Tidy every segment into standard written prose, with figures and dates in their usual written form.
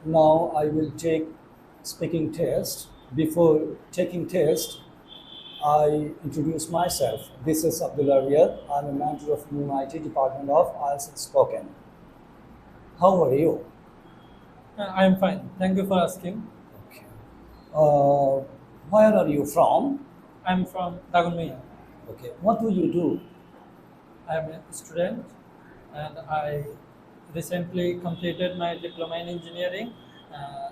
Now I will take speaking test. Before taking test, I introduce myself. This is Abdullah Riyad. I'm a manager of UNIT Department of IELTS and Spoken. How are you? I am fine. Thank you for asking. Okay. Where are you from? I am from Dagonmia. Okay. What do you do? I am a student and I recently completed my diploma in engineering,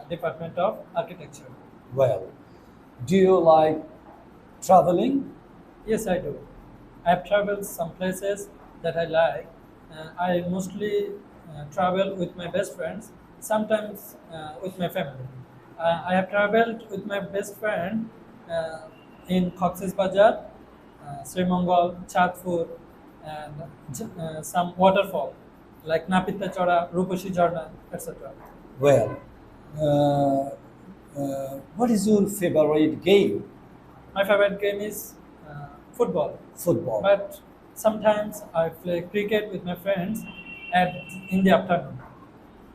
Department of Architecture. Well, do you like traveling? Yes, I do. I have traveled some places that I like. I mostly travel with my best friends, sometimes with my family. I have traveled with my best friend in Cox's Bazar, Srimangal, Chatpur, and some waterfall like Napita Chora, Rupashi Jharna, etc. Well, what is your favorite game? My favorite game is football, Football. but sometimes I play cricket with my friends in the afternoon.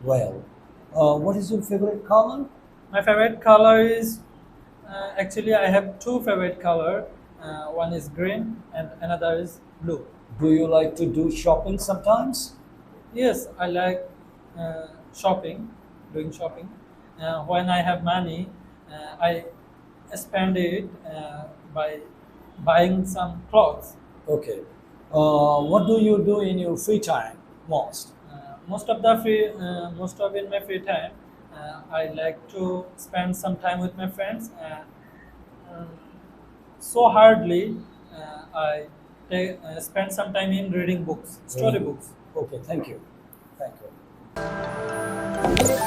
Well, what is your favorite color? My favorite color is actually I have two favorite color. One is green and another is blue. Do you like to do shopping sometimes? Yes, I like shopping, doing shopping. When I have money, I spend it by buying some clothes. Okay. What do you do in your free time most? Most of in my free time, I like to spend some time with my friends. Uh, so hardly, I spend some time in reading books, story books. Okay, thank you. Thank you.